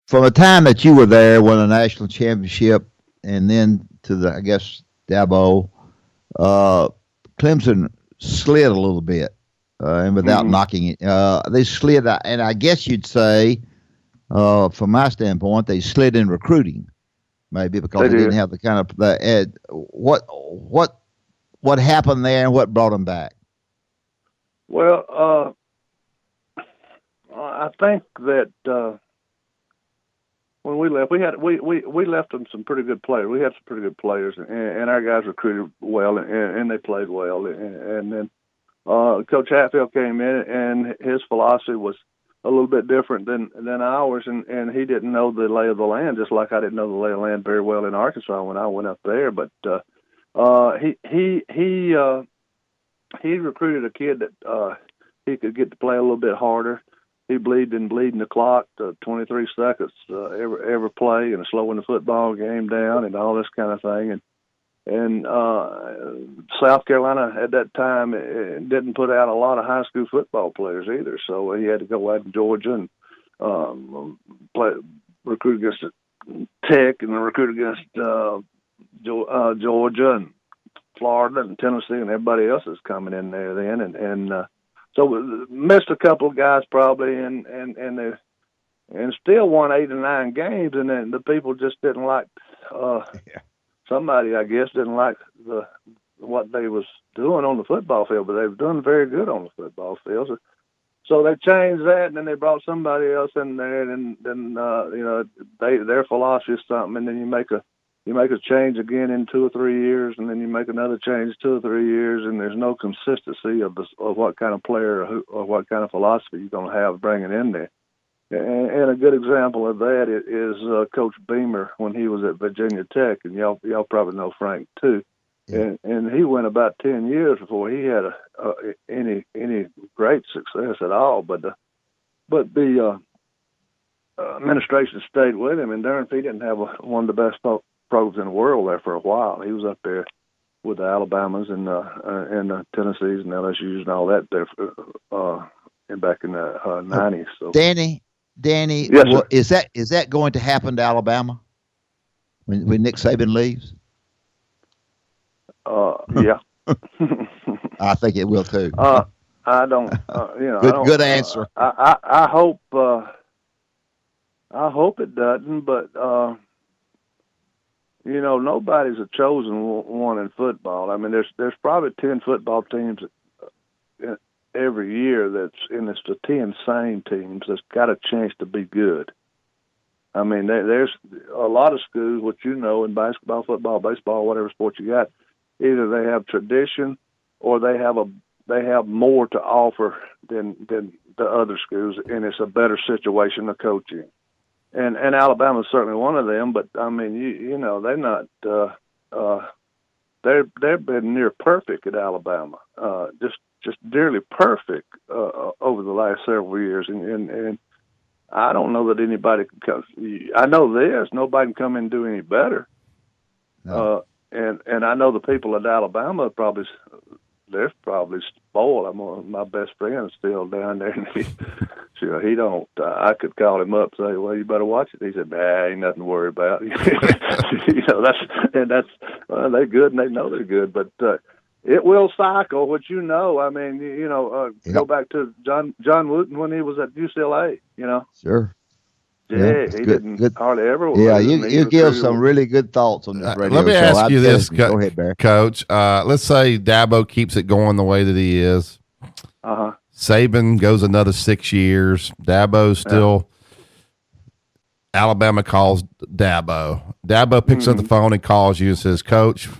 from the time that you were there, won a national championship, and then to the, I guess, Dabo, uh, Clemson slid a little bit, and without Mm-hmm. knocking it, they slid. And I guess you'd say, from my standpoint, they slid in recruiting, maybe because They they didn't did. have the kind of what happened there and what brought them back. Well, I think that when we left, we left them some pretty good players. We had some pretty good players, and our guys recruited well, and they played well. And then Coach Hatfield came in, and his philosophy was a little bit different than ours, and he didn't know the lay of the land, just like I didn't know the lay of the land very well in Arkansas when I went up there. But he recruited a kid that he could get to play a little bit harder. He believed in bleeding the clock to 23 seconds every play and slowing the football game down and all this kind of thing. And South Carolina at that time didn't put out a lot of high school football players either, so he had to go out to Georgia and recruit against Tech and recruit against Georgia and Florida and Tennessee and everybody else is coming in there then, and so we missed a couple of guys probably, and still won 8 or 9 games, and then the people just didn't like. Somebody, I guess, didn't like what they was doing on the football field, but they were doing very good on the football field. So they changed that, and then they brought somebody else in there, and then their philosophy is something, and then you make a change again in 2 or 3 years, and then you make another change 2 or 3 years, and there's no consistency of what kind of player or what kind of philosophy you're going to have bringing in there. And a good example of that is Coach Beamer when he was at Virginia Tech, and y'all probably know Frank too. Yeah. And he went about 10 years before he had any great success at all. But the administration stayed with him, and darn if he didn't have one of the best programs in the world there for a while. He was up there with the Alabamas and the Tennessees and LSU's and all that there and back in the 90s. So Danny, yes, well, is that going to happen to Alabama when Nick Saban leaves? Yeah. I think it will too. I don't. Good answer. I hope. I hope it doesn't, but nobody's a chosen one in football. I mean, there's probably 10 football teams every year it's the 10 same teams that's got a chance to be good. I mean, there's a lot of schools, what in basketball, football, baseball, whatever sport you got, either they have tradition or they have more to offer than the other schools, and it's a better situation to coach in. And Alabama's certainly one of them, but I mean, they're not. They've been near perfect at Alabama, just nearly perfect over the last several years, and I don't know that anybody can come. I know this: nobody can come in and do any better. No. And I know the people at Alabama they're probably spoiled. My best friend is still down there, and he don't. I could call him up and say, "Well, you better watch it." He said, "Nah, ain't nothing to worry about." That's they're good, and they know they're good, but it will cycle. Which I mean, go back to John Wooten when he was at UCLA. Sure. Yeah, he didn't hardly ever. Yeah, you give some really good thoughts on this radio. Let me ask you this, Go ahead, Barry. Coach. Let's say Dabo keeps it going the way that he is. Saban goes another 6 years. Dabo still. Yeah. Alabama calls Dabo. Dabo picks up the phone and calls you and says, "Coach,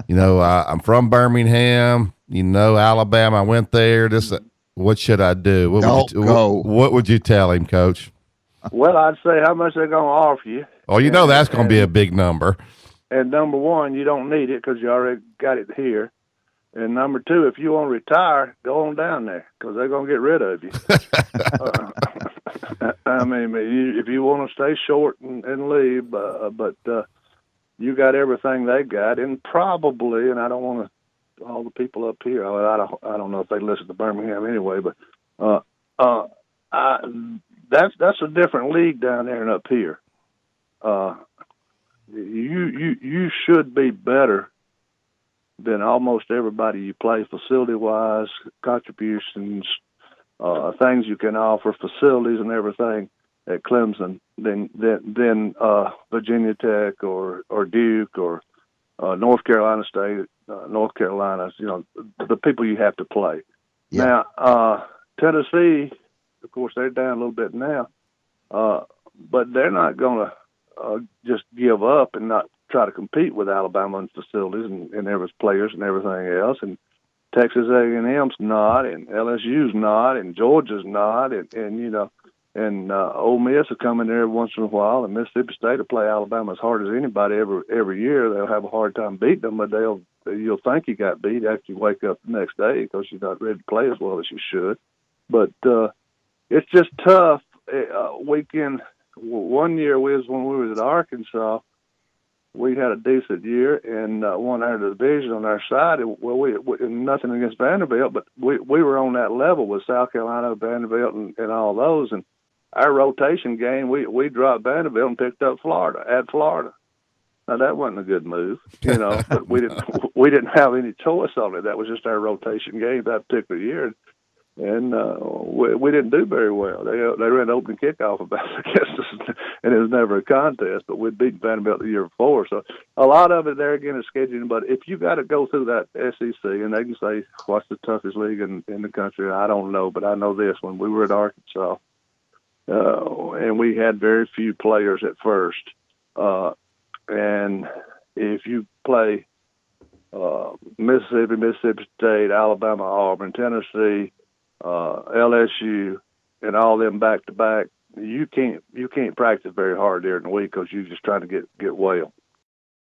I'm from Birmingham. Alabama. I went there. What should I do? What would you tell him, Coach?" Well, I'd say how much they're going to offer you. Oh, that's going to be a big number. And number one, you don't need it because you already got it here. And number two, if you want to retire, go on down there because they're going to get rid of you. I mean, if you want to stay short and leave, but you got everything they got, and probably, and I don't want to, all the people up here, I don't know if they listen to Birmingham anyway, but that's a different league down there and up here. You should be better than almost everybody you play, facility-wise, contributions, things you can offer, facilities and everything at Clemson than Virginia Tech or Duke or North Carolina State, North Carolina. The people you have to play. Yeah. Now, Tennessee, of course, they're down a little bit now, but they're not going to just give up and not try to compete with Alabama and facilities and every players and everything else. And Texas A&M's not, and LSU's not, and Georgia's not, and Ole Miss will come in there every once in a while, and Mississippi State will play Alabama as hard as anybody every year. They'll have a hard time beating them, but you'll think you got beat after you wake up the next day because you're not ready to play as well as you should. But it's just tough. One year when we was at Arkansas, we had a decent year and won our division on our side. Well, we nothing against Vanderbilt, but we were on that level with South Carolina, Vanderbilt, and all those. And our rotation game, we dropped Vanderbilt and picked up Florida. Now that wasn't a good move, but we didn't have any choice on it. That was just our rotation game that particular year. And we didn't do very well. They ran opening kickoff against us, and it was never a contest. But we'd beaten Vanderbilt the year before, so a lot of it there again is scheduling. But if you got to go through that SEC, and they can say what's the toughest league in the country, I don't know, but I know this: when we were at Arkansas, and we had very few players at first, and if you play Mississippi State, Alabama, Auburn, Tennessee, LSU, and all them back to back, you can't practice very hard during the week because you're just trying to get well.